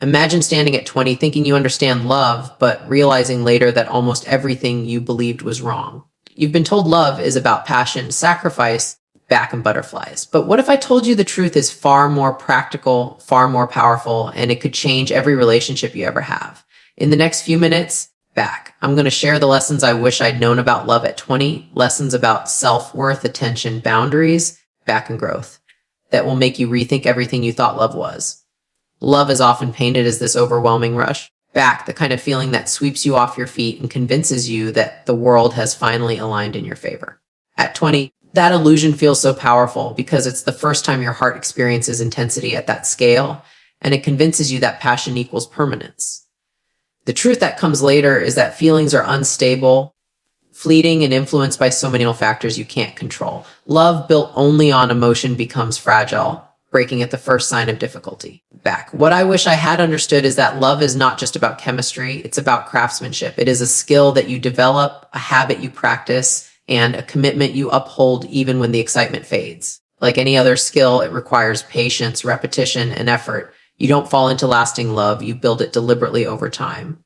Imagine standing at 20 thinking you understand love, but realizing later that almost everything you believed was wrong. You've been told love is about passion, sacrifice, back and butterflies. But what if I told you the truth is far more practical, far more powerful, and it could change every relationship you ever have? In the next few minutes, I'm going to share the lessons I wish I'd known about love at 20, lessons about self-worth, attention, boundaries, and growth that will make you rethink everything you thought love was. Love is often painted as this overwhelming rush. The kind of feeling that sweeps you off your feet and convinces you that the world has finally aligned in your favor. At 20, that illusion feels so powerful because it's the first time your heart experiences intensity at that scale, and it convinces you that passion equals permanence. The truth that comes later is that feelings are unstable, fleeting, and influenced by so many factors you can't control. Love built only on emotion becomes fragile, breaking at the first sign of difficulty. What I wish I had understood is that love is not just about chemistry, it's about craftsmanship. It is a skill that you develop, a habit you practice, and a commitment you uphold even when the excitement fades. Like any other skill, it requires patience, repetition, and effort. You don't fall into lasting love, you build it deliberately over time.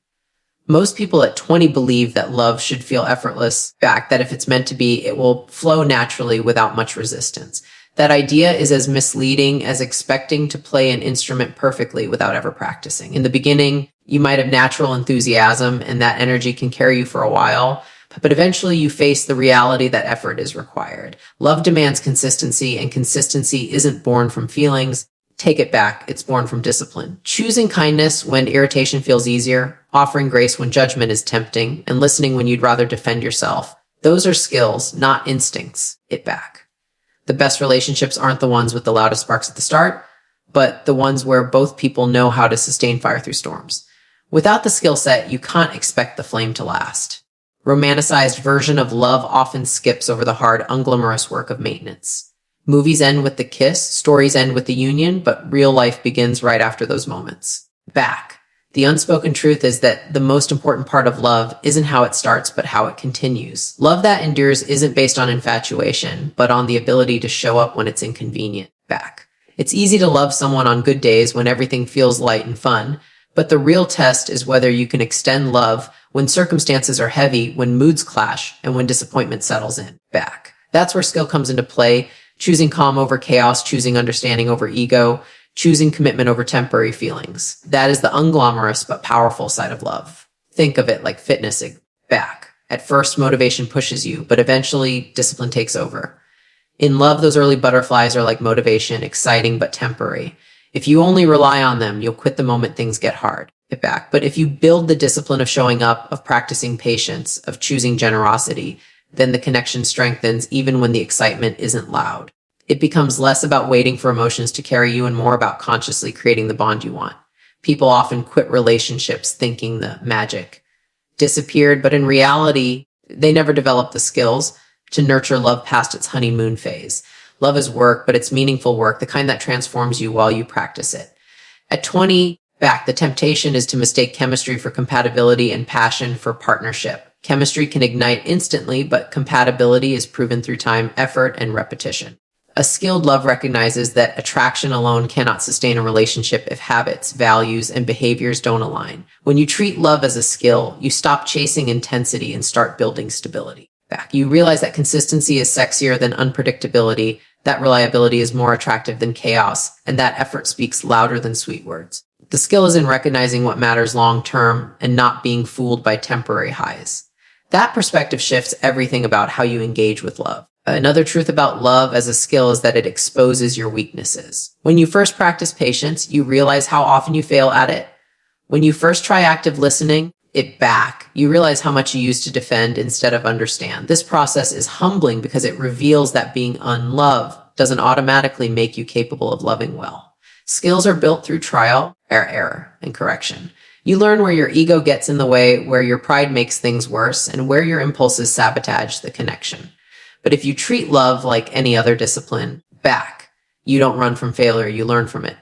Most people at 20 believe that love should feel effortless, that if it's meant to be, it will flow naturally without much resistance. That idea is as misleading as expecting to play an instrument perfectly without ever practicing. In the beginning, you might have natural enthusiasm and that energy can carry you for a while, but eventually you face the reality that effort is required. Love demands consistency, and consistency isn't born from feelings. Take it back, it's born from discipline. Choosing kindness when irritation feels easier, offering grace when judgment is tempting, and listening when you'd rather defend yourself. Those are skills, not instincts. The best relationships aren't the ones with the loudest sparks at the start, but the ones where both people know how to sustain fire through storms. Without the skill set, you can't expect the flame to last. Romanticized version of love often skips over the hard, unglamorous work of maintenance. Movies end with the kiss, stories end with the union, but real life begins right after those moments. The unspoken truth is that the most important part of love isn't how it starts, but how it continues. Love that endures isn't based on infatuation, but on the ability to show up when it's inconvenient. It's easy to love someone on good days when everything feels light and fun, but the real test is whether you can extend love when circumstances are heavy, when moods clash, and when disappointment settles in. That's where skill comes into play, choosing calm over chaos, choosing understanding over ego, choosing commitment over temporary feelings. That is the unglamorous but powerful side of love. Think of it like fitness. At first, motivation pushes you, but eventually discipline takes over. In love, those early butterflies are like motivation, exciting but temporary. If you only rely on them, you'll quit the moment things get hard. But if you build the discipline of showing up, of practicing patience, of choosing generosity, then the connection strengthens even when the excitement isn't loud. It becomes less about waiting for emotions to carry you and more about consciously creating the bond you want. People often quit relationships thinking the magic disappeared, but in reality, they never developed the skills to nurture love past its honeymoon phase. Love is work, but it's meaningful work, the kind that transforms you while you practice it. At 20, the temptation is to mistake chemistry for compatibility and passion for partnership. Chemistry can ignite instantly, but compatibility is proven through time, effort, and repetition. A skilled love recognizes that attraction alone cannot sustain a relationship if habits, values, and behaviors don't align. When you treat love as a skill, you stop chasing intensity and start building stability. You realize that consistency is sexier than unpredictability, that reliability is more attractive than chaos, and that effort speaks louder than sweet words. The skill is in recognizing what matters long-term and not being fooled by temporary highs. That perspective shifts everything about how you engage with love. Another truth about love as a skill is that it exposes your weaknesses. When you first practice patience, you realize how often you fail at it. When you first try active listening, you realize how much you used to defend instead of understand. This process is humbling because it reveals that being unloved doesn't automatically make you capable of loving well. Skills are built through trial, error, and correction. You learn where your ego gets in the way, where your pride makes things worse, and where your impulses sabotage the connection. But if you treat love like any other discipline, you don't run from failure, you learn from it.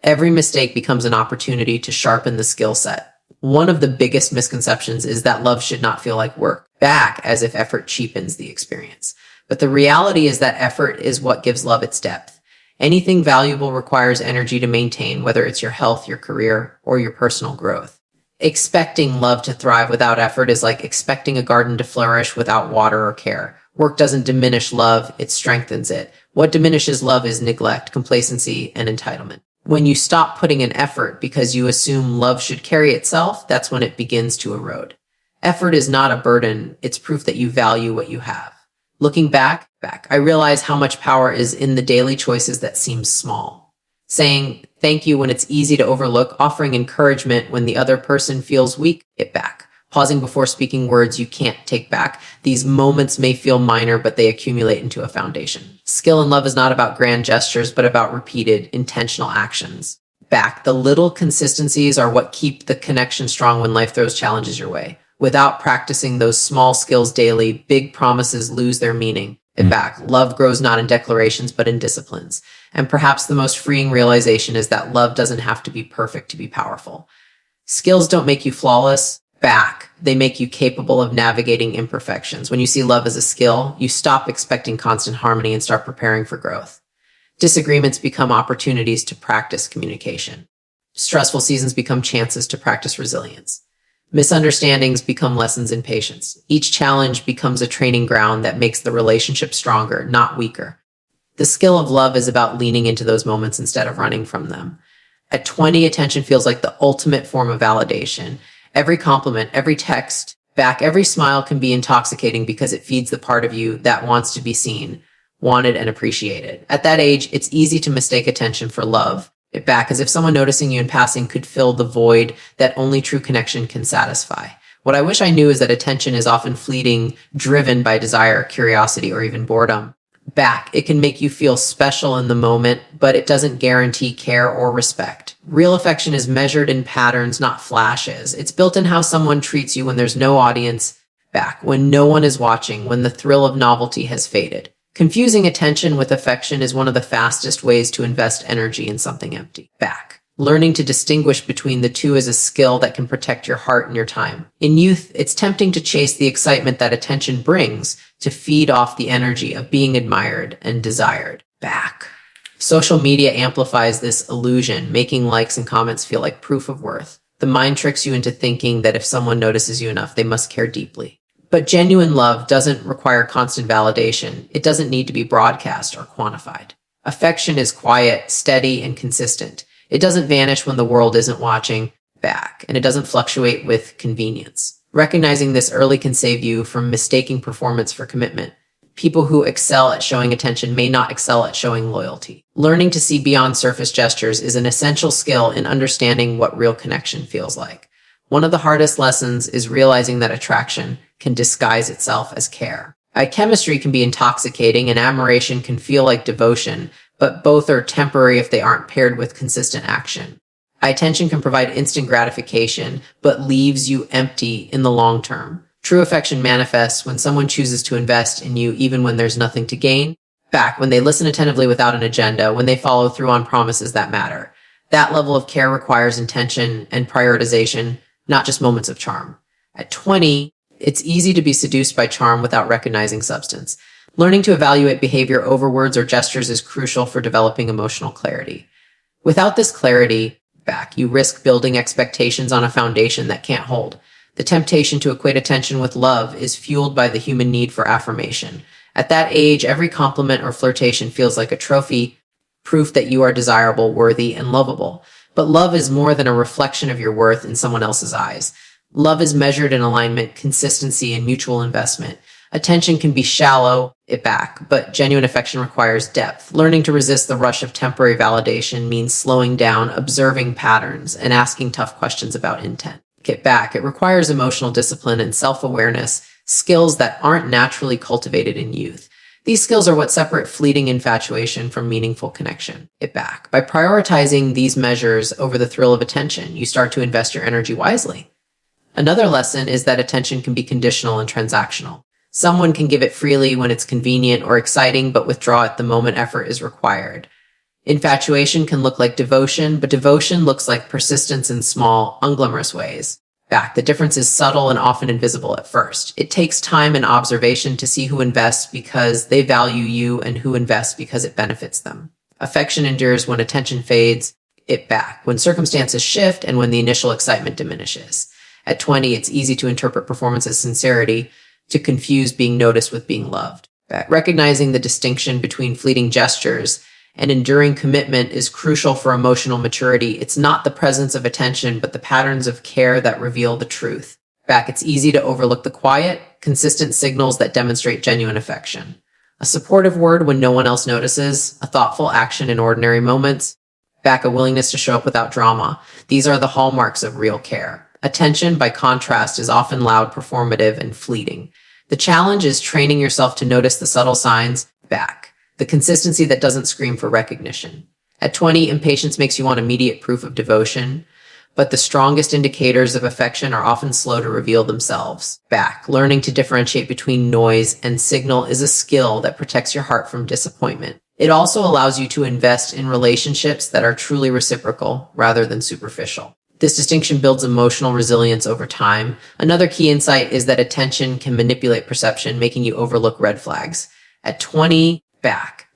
Every mistake becomes an opportunity to sharpen the skill set. One of the biggest misconceptions is that love should not feel like work, as if effort cheapens the experience. But the reality is that effort is what gives love its depth. Anything valuable requires energy to maintain, whether it's your health, your career, or your personal growth. Expecting love to thrive without effort is like expecting a garden to flourish without water or care. Work doesn't diminish love, it strengthens it. What diminishes love is neglect, complacency, and entitlement. When you stop putting in effort because you assume love should carry itself, that's when it begins to erode. Effort is not a burden, it's proof that you value what you have. Looking back, I realize how much power is in the daily choices that seem small. Saying thank you when it's easy to overlook, offering encouragement when the other person feels weak, get back. Pausing before speaking words you can't take back. These moments may feel minor, but they accumulate into a foundation. Skill in love is not about grand gestures, but about repeated, intentional actions. The little consistencies are what keep the connection strong when life throws challenges your way. Without practicing those small skills daily, big promises lose their meaning. Love grows not in declarations, but in disciplines. And perhaps the most freeing realization is that love doesn't have to be perfect to be powerful. Skills don't make you flawless. They make you capable of navigating imperfections. When you see love as a skill, you stop expecting constant harmony and start preparing for growth. Disagreements become opportunities to practice communication. Stressful seasons become chances to practice resilience. Misunderstandings become lessons in patience. Each challenge becomes a training ground that makes the relationship stronger, not weaker. The skill of love is about leaning into those moments instead of running from them. At 20, attention feels like the ultimate form of validation. Every compliment, every text, every smile can be intoxicating because it feeds the part of you that wants to be seen, wanted, and appreciated. At that age, it's easy to mistake attention for love. As if someone noticing you in passing could fill the void that only true connection can satisfy. What I wish I knew is that attention is often fleeting, driven by desire, curiosity, or even boredom. It can make you feel special in the moment, but it doesn't guarantee care or respect. Real affection is measured in patterns, not flashes. It's built in how someone treats you when there's no audience, when no one is watching, when the thrill of novelty has faded. Confusing attention with affection is one of the fastest ways to invest energy in something empty. Learning to distinguish between the two is a skill that can protect your heart and your time. In youth, it's tempting to chase the excitement that attention brings to feed off the energy of being admired and desired. Social media amplifies this illusion, making likes and comments feel like proof of worth. The mind tricks you into thinking that if someone notices you enough, they must care deeply. But genuine love doesn't require constant validation. It doesn't need to be broadcast or quantified. Affection is quiet, steady, and consistent. It doesn't vanish when the world isn't watching, and it doesn't fluctuate with convenience. Recognizing this early can save you from mistaking performance for commitment. People who excel at showing attention may not excel at showing loyalty. Learning to see beyond surface gestures is an essential skill in understanding what real connection feels like. One of the hardest lessons is realizing that attraction can disguise itself as care. Chemistry can be intoxicating and admiration can feel like devotion, but both are temporary if they aren't paired with consistent action. Attention can provide instant gratification, but leaves you empty in the long term. True affection manifests when someone chooses to invest in you even when there's nothing to gain. When they listen attentively without an agenda, when they follow through on promises that matter. That level of care requires intention and prioritization, not just moments of charm. At 20, it's easy to be seduced by charm without recognizing substance. Learning to evaluate behavior over words or gestures is crucial for developing emotional clarity. Without this clarity, you risk building expectations on a foundation that can't hold. The temptation to equate attention with love is fueled by the human need for affirmation. At that age, every compliment or flirtation feels like a trophy, proof that you are desirable, worthy, and lovable. But love is more than a reflection of your worth in someone else's eyes. Love is measured in alignment, consistency, and mutual investment. Attention can be shallow, but genuine affection requires depth. Learning to resist the rush of temporary validation means slowing down, observing patterns, and asking tough questions about intent. It requires emotional discipline and self-awareness, skills that aren't naturally cultivated in youth. These skills are what separate fleeting infatuation from meaningful connection. By prioritizing these measures over the thrill of attention, you start to invest your energy wisely. Another lesson is that attention can be conditional and transactional. Someone can give it freely when it's convenient or exciting, but withdraw at the moment effort is required. Infatuation can look like devotion, but devotion looks like persistence in small, unglamorous ways. The difference is subtle and often invisible at first. It takes time and observation to see who invests because they value you and who invests because it benefits them. Affection endures when attention fades it back, when circumstances shift, and when the initial excitement diminishes. At 20, it's easy to interpret performance as sincerity, to confuse being noticed with being loved. Recognizing the distinction between fleeting gestures and enduring commitment is crucial for emotional maturity. It's not the presence of attention, but the patterns of care that reveal the truth. It's easy to overlook the quiet, consistent signals that demonstrate genuine affection. A supportive word when no one else notices, a thoughtful action in ordinary moments, a willingness to show up without drama. These are the hallmarks of real care. Attention, by contrast, is often loud, performative, and fleeting. The challenge is training yourself to notice the subtle signs, the consistency that doesn't scream for recognition. At 20, impatience makes you want immediate proof of devotion, but the strongest indicators of affection are often slow to reveal themselves. Learning to differentiate between noise and signal is a skill that protects your heart from disappointment. It also allows you to invest in relationships that are truly reciprocal rather than superficial. This distinction builds emotional resilience over time. Another key insight is that attention can manipulate perception, making you overlook red flags. At 20,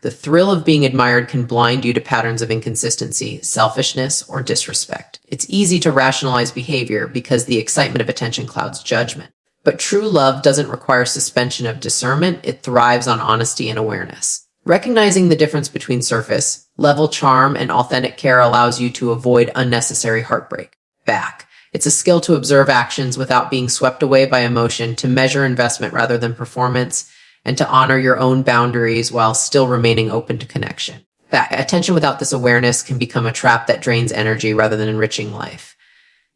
the thrill of being admired can blind you to patterns of inconsistency, selfishness, or disrespect. It's easy to rationalize behavior because the excitement of attention clouds judgment. But true love doesn't require suspension of discernment. It thrives on honesty and awareness. Recognizing the difference between surface level charm and authentic care allows you to avoid unnecessary heartbreak. It's a skill to observe actions without being swept away by emotion, to measure investment rather than performance, and to honor your own boundaries while still remaining open to connection. Attention without this awareness can become a trap that drains energy rather than enriching life.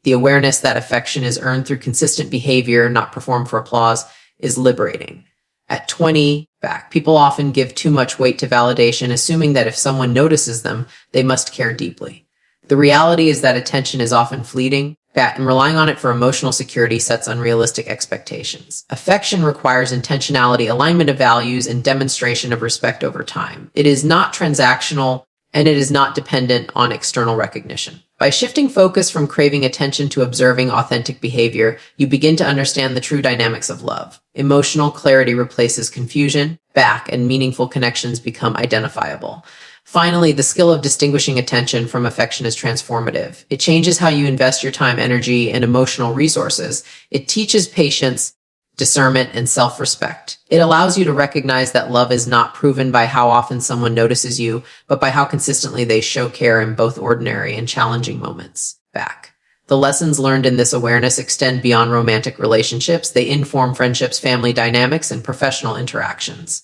The awareness that affection is earned through consistent behavior, not performed for applause, is liberating. At 20, people often give too much weight to validation, assuming that if someone notices them, they must care deeply. The reality is that attention is often fleeting, and relying on it for emotional security sets unrealistic expectations. Affection requires intentionality, alignment of values, and demonstration of respect over time. It is not transactional, and it is not dependent on external recognition. By shifting focus from craving attention to observing authentic behavior, you begin to understand the true dynamics of love. Emotional clarity replaces confusion, and meaningful connections become identifiable. Finally, the skill of distinguishing attention from affection is transformative. It changes how you invest your time, energy, and emotional resources. It teaches patience, discernment, and self-respect. It allows you to recognize that love is not proven by how often someone notices you, but by how consistently they show care in both ordinary and challenging moments. The lessons learned in this awareness extend beyond romantic relationships. They inform friendships, family dynamics, and professional interactions.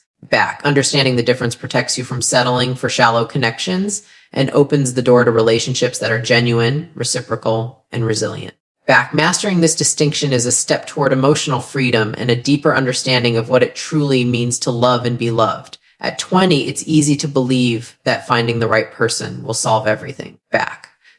Understanding the difference protects you from settling for shallow connections and opens the door to relationships that are genuine, reciprocal, and resilient. Mastering this distinction is a step toward emotional freedom and a deeper understanding of what it truly means to love and be loved. At 20, it's easy to believe that finding the right person will solve everything.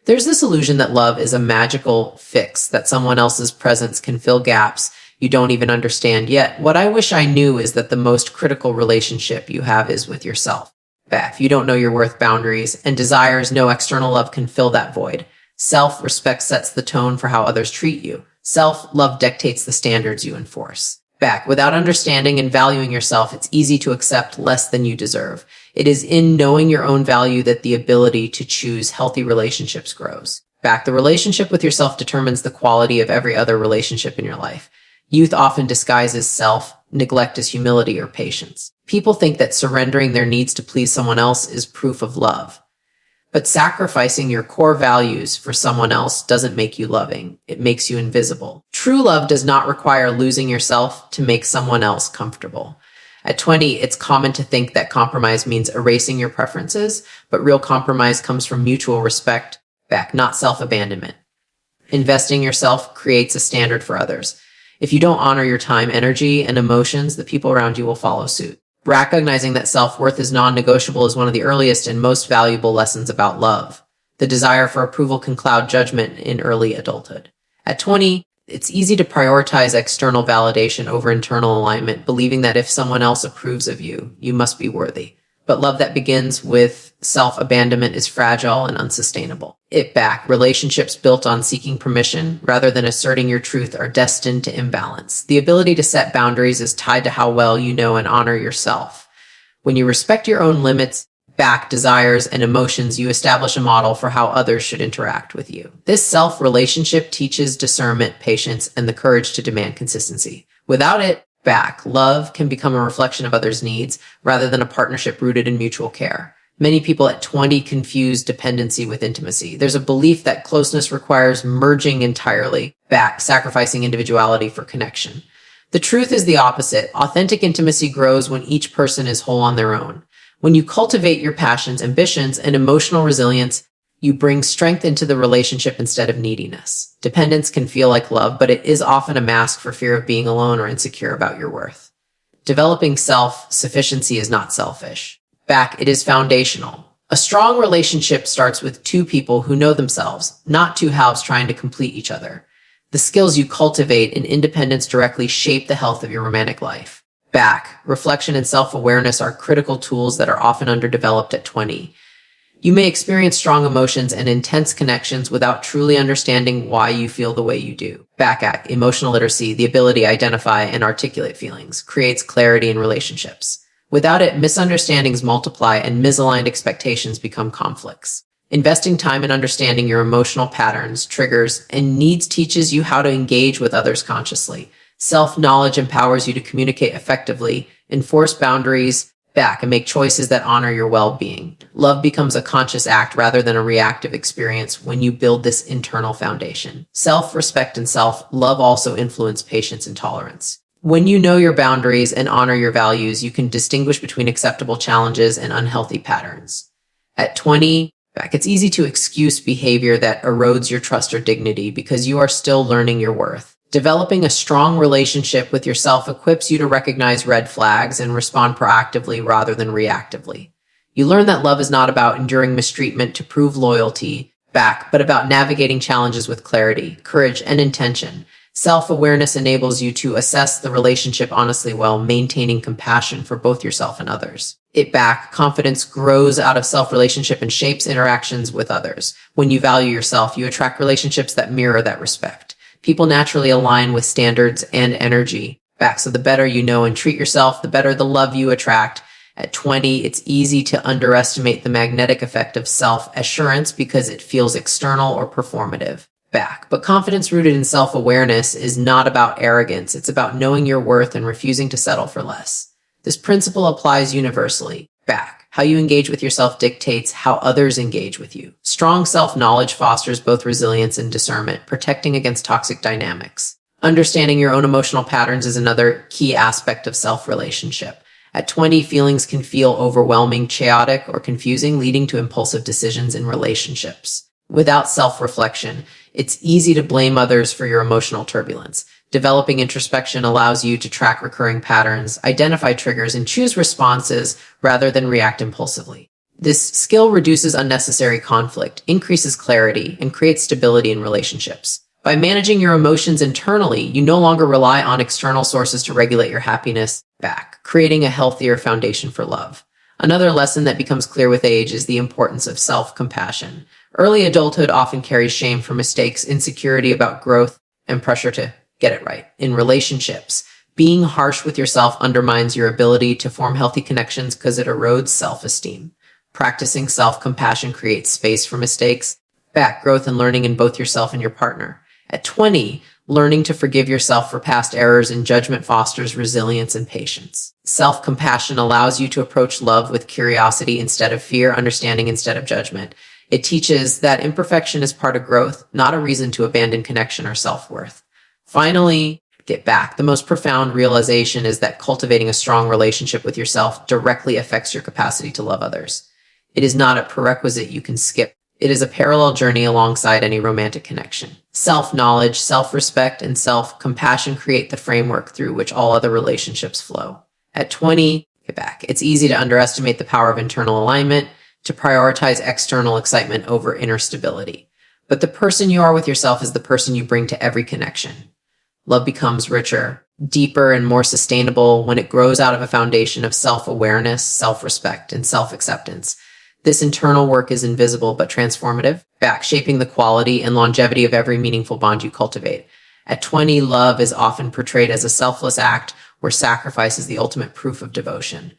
There's this illusion that love is a magical fix, that someone else's presence can fill gaps you don't even understand yet. What I wish I knew is that the most critical relationship you have is with yourself. If you don't know your worth, boundaries, and desires, no external love can fill that void. Self-respect sets the tone for how others treat you. Self-love dictates the standards you enforce. Without understanding and valuing yourself, it's easy to accept less than you deserve. It is in knowing your own value that the ability to choose healthy relationships grows. The relationship with yourself determines the quality of every other relationship in your life. Youth often disguises self-neglect as humility or patience. People think that surrendering their needs to please someone else is proof of love. But sacrificing your core values for someone else doesn't make you loving. It makes you invisible. True love does not require losing yourself to make someone else comfortable. At 20, it's common to think that compromise means erasing your preferences, but real compromise comes from mutual respect, not self-abandonment. Investing yourself creates a standard for others. If you don't honor your time, energy, and emotions, the people around you will follow suit. Recognizing that self-worth is non-negotiable is one of the earliest and most valuable lessons about love. The desire for approval can cloud judgment in early adulthood. At 20, it's easy to prioritize external validation over internal alignment, believing that if someone else approves of you, you must be worthy. But love that begins with self-abandonment is fragile and unsustainable. Relationships built on seeking permission rather than asserting your truth are destined to imbalance. The ability to set boundaries is tied to how well you know and honor yourself. When you respect your own limits, back desires and emotions, you establish a model for how others should interact with you. This self-relationship teaches discernment, patience, and the courage to demand consistency. Without it, back, love can become a reflection of others' needs rather than a partnership rooted in mutual care. Many people at 20 confuse dependency with intimacy. There's a belief that closeness requires merging entirely, back, sacrificing individuality for connection. The truth is the opposite. Authentic intimacy grows when each person is whole on their own. When you cultivate your passions, ambitions, and emotional resilience, you bring strength into the relationship instead of neediness. Dependence can feel like love, but it is often a mask for fear of being alone or insecure about your worth. Developing self-sufficiency is not selfish. Back, it is foundational. A strong relationship starts with two people who know themselves, not two halves trying to complete each other. The skills you cultivate in independence directly shape the health of your romantic life. Back, reflection and self-awareness are critical tools that are often underdeveloped at 20. You may experience strong emotions and intense connections without truly understanding why you feel the way you do. Back, emotional literacy, the ability to identify and articulate feelings, creates clarity in relationships. Without it, misunderstandings multiply and misaligned expectations become conflicts. Investing time in understanding your emotional patterns, triggers, and needs teaches you how to engage with others consciously. Self-knowledge empowers you to communicate effectively, enforce boundaries, back, and make choices that honor your well-being. Love becomes a conscious act rather than a reactive experience when you build this internal foundation. Self-respect and self-love also influence patience and tolerance. When you know your boundaries and honor your values, you can distinguish between acceptable challenges and unhealthy patterns. At 20, back, it's easy to excuse behavior that erodes your trust or dignity because you are still learning your worth. Developing a strong relationship with yourself equips you to recognize red flags and respond proactively rather than reactively. You learn that love is not about enduring mistreatment to prove loyalty back, but about navigating challenges with clarity, courage, and intention. Self-awareness enables you to assess the relationship honestly while maintaining compassion for both yourself and others. Confidence grows out of self-relationship and shapes interactions with others. When you value yourself, you attract relationships that mirror that respect. People naturally align with standards and energy. So the better you know and treat yourself, the better the love you attract. At 20, it's easy to underestimate the magnetic effect of self-assurance because it feels external or performative. But confidence rooted in self-awareness is not about arrogance. It's about knowing your worth and refusing to settle for less. This principle applies universally. How you engage with yourself dictates how others engage with you. Strong self-knowledge fosters both resilience and discernment, protecting against toxic dynamics. Understanding your own emotional patterns is another key aspect of self-relationship. At 20, feelings can feel overwhelming, chaotic, or confusing, leading to impulsive decisions in relationships. Without self-reflection, it's easy to blame others for your emotional turbulence. Developing introspection allows you to track recurring patterns, identify triggers, and choose responses rather than react impulsively. This skill reduces unnecessary conflict, increases clarity, and creates stability in relationships. By managing your emotions internally, you no longer rely on external sources to regulate your happiness, creating a healthier foundation for love. Another lesson that becomes clear with age is the importance of self-compassion. Early adulthood often carries shame for mistakes, insecurity about growth, and pressure to get it right. In relationships, being harsh with yourself undermines your ability to form healthy connections because it erodes self-esteem. Practicing self-compassion creates space for mistakes, growth, and learning in both yourself and your partner. At 20, learning to forgive yourself for past errors and judgment fosters resilience and patience. Self-compassion allows you to approach love with curiosity instead of fear, understanding instead of judgment. It teaches that imperfection is part of growth, not a reason to abandon connection or self-worth. Finally, the most profound realization is that cultivating a strong relationship with yourself directly affects your capacity to love others. It is not a prerequisite you can skip. It is a parallel journey alongside any romantic connection. Self-knowledge, self-respect, and self-compassion create the framework through which all other relationships flow. At 20, it's easy to underestimate the power of internal alignment, to prioritize external excitement over inner stability. But the person you are with yourself is the person you bring to every connection. Love becomes richer, deeper, and more sustainable when it grows out of a foundation of self-awareness, self-respect, and self-acceptance. This internal work is invisible but transformative, shaping the quality and longevity of every meaningful bond you cultivate. At 20, love is often portrayed as a selfless act where sacrifice is the ultimate proof of devotion.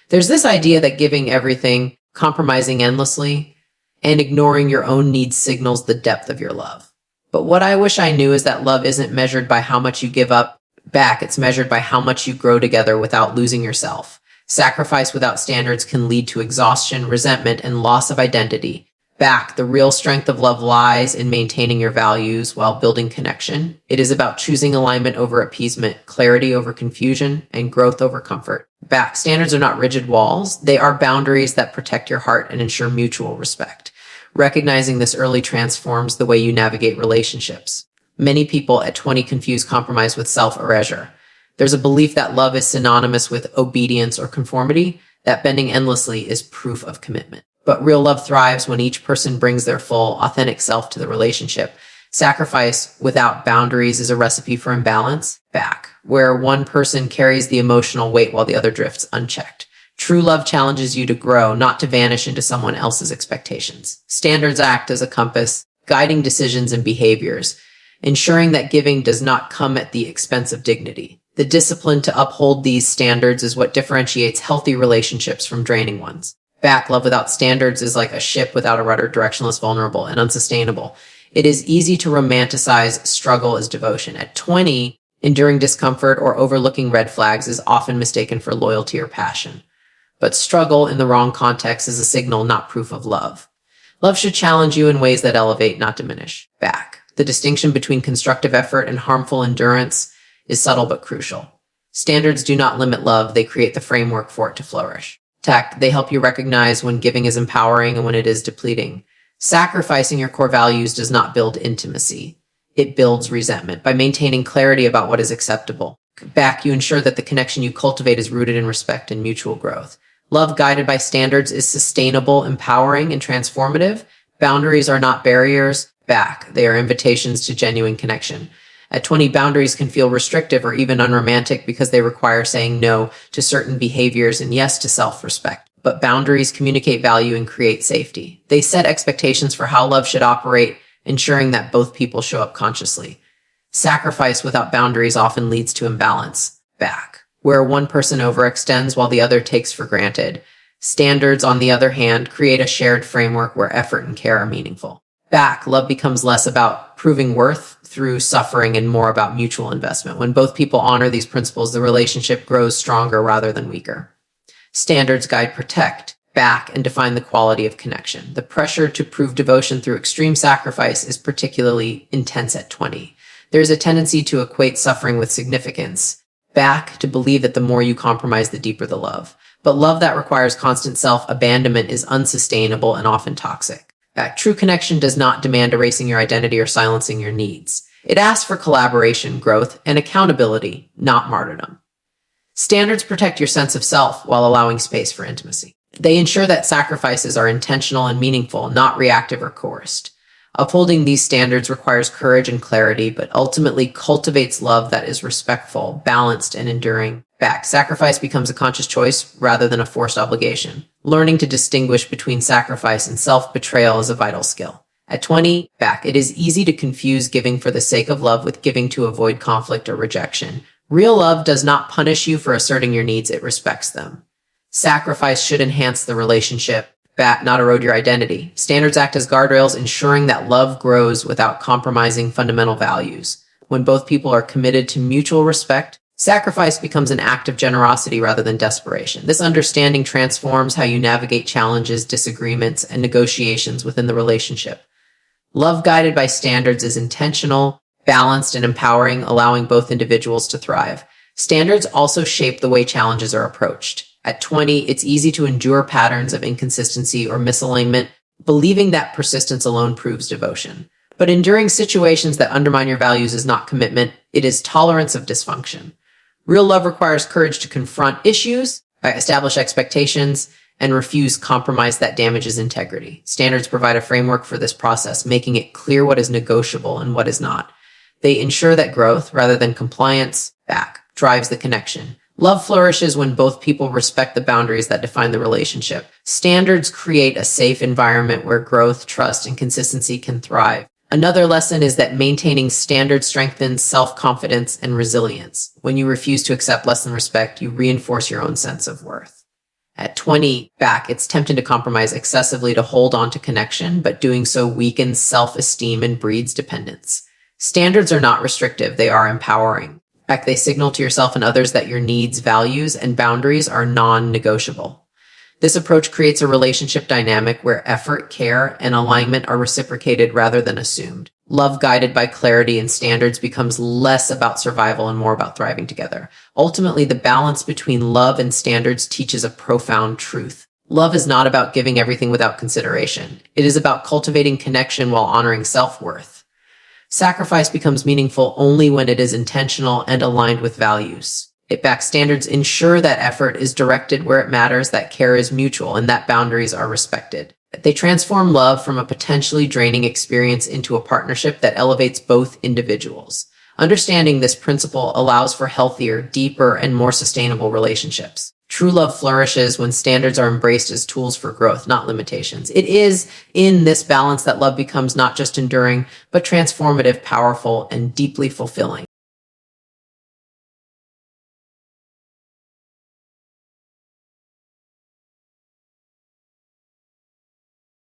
There's this idea that giving everything compromising endlessly, and ignoring your own needs signals the depth of your love. But what I wish I knew is that love isn't measured by how much you give up back, it's measured by how much you grow together without losing yourself. Sacrifice without standards can lead to exhaustion, resentment, and loss of identity. Back, the real strength of love lies in maintaining your values while building connection. It is about choosing alignment over appeasement, clarity over confusion, and growth over comfort. Back, standards are not rigid walls. They are boundaries that protect your heart and ensure mutual respect. Recognizing this early transforms the way you navigate relationships. Many people at 20 confuse compromise with self-erasure. There's a belief that love is synonymous with obedience or conformity, that bending endlessly is proof of commitment. But real love thrives when each person brings their full, authentic self to the relationship. Sacrifice without boundaries is a recipe for imbalance. Back, where one person carries the emotional weight while the other drifts unchecked. True love challenges you to grow, not to vanish into someone else's expectations. Standards act as a compass, guiding decisions and behaviors, ensuring that giving does not come at the expense of dignity. The discipline to uphold these standards is what differentiates healthy relationships from draining ones. Back, love without standards is like a ship without a rudder, directionless, vulnerable, and unsustainable. It is easy to romanticize struggle as devotion. At 20, enduring discomfort or overlooking red flags is often mistaken for loyalty or passion. But struggle in the wrong context is a signal, not proof of love. Love should challenge you in ways that elevate, not diminish. Back, the distinction between constructive effort and harmful endurance is subtle but crucial. Standards do not limit love, they create the framework for it to flourish. Tact, they help you recognize when giving is empowering and when it is depleting. Sacrificing your core values does not build intimacy. It builds resentment. By maintaining clarity about what is acceptable. Back, you ensure that the connection you cultivate is rooted in respect and mutual growth. Love guided by standards is sustainable, empowering, and transformative. Boundaries are not barriers. Back, they are invitations to genuine connection. At 20, boundaries can feel restrictive or even unromantic because they require saying no to certain behaviors and yes to self-respect. But boundaries communicate value and create safety. They set expectations for how love should operate, ensuring that both people show up consciously. Sacrifice without boundaries often leads to imbalance. Back, where one person overextends while the other takes for granted. Standards, on the other hand, create a shared framework where effort and care are meaningful. Back, love becomes less about proving worth through suffering and more about mutual investment. When both people honor these principles, the relationship grows stronger rather than weaker. Standards guide, protect, back, and define the quality of connection. The pressure to prove devotion through extreme sacrifice is particularly intense at 20. There is a tendency to equate suffering with significance. Back, to believe that the more you compromise, the deeper the love. But love that requires constant self-abandonment is unsustainable and often toxic. True connection does not demand erasing your identity or silencing your needs. It asks for collaboration, growth, and accountability, not martyrdom. Standards protect your sense of self while allowing space for intimacy. They ensure that sacrifices are intentional and meaningful, not reactive or coerced. Upholding these standards requires courage and clarity, but ultimately cultivates love that is respectful, balanced, and enduring. Back, sacrifice becomes a conscious choice rather than a forced obligation. Learning to distinguish between sacrifice and self-betrayal is a vital skill. At 20, back, it is easy to confuse giving for the sake of love with giving to avoid conflict or rejection. Real love does not punish you for asserting your needs, it respects them. Sacrifice should enhance the relationship, back, not erode your identity. Standards act as guardrails, ensuring that love grows without compromising fundamental values. When both people are committed to mutual respect, sacrifice becomes an act of generosity rather than desperation. This understanding transforms how you navigate challenges, disagreements, and negotiations within the relationship. Love guided by standards is intentional, balanced, and empowering, allowing both individuals to thrive. Standards also shape the way challenges are approached. At 20, it's easy to endure patterns of inconsistency or misalignment, believing that persistence alone proves devotion. But enduring situations that undermine your values is not commitment, it is tolerance of dysfunction. Real love requires courage to confront issues, establish expectations, and refuse compromise that damages integrity. Standards provide a framework for this process, making it clear what is negotiable and what is not. They ensure that growth, rather than compliance, drives the connection. Love flourishes when both people respect the boundaries that define the relationship. Standards create a safe environment where growth, trust, and consistency can thrive. Another lesson is that maintaining standards strengthens self-confidence and resilience. When you refuse to accept less than respect, you reinforce your own sense of worth. At 20 back, it's tempting to compromise excessively to hold on to connection, but doing so weakens self-esteem and breeds dependence. Standards are not restrictive, they are empowering. In fact, they signal to yourself and others that your needs, values, and boundaries are non-negotiable. This approach creates a relationship dynamic where effort, care, and alignment are reciprocated rather than assumed. Love guided by clarity and standards becomes less about survival and more about thriving together. Ultimately, the balance between love and standards teaches a profound truth. Love is not about giving everything without consideration. It is about cultivating connection while honoring self-worth. Sacrifice becomes meaningful only when it is intentional and aligned with values. It-back standards ensure that effort is directed where it matters, that care is mutual, and that boundaries are respected. They transform love from a potentially draining experience into a partnership that elevates both individuals. Understanding this principle allows for healthier, deeper, and more sustainable relationships. True love flourishes when standards are embraced as tools for growth, not limitations. It is in this balance that love becomes not just enduring, but transformative, powerful, and deeply fulfilling.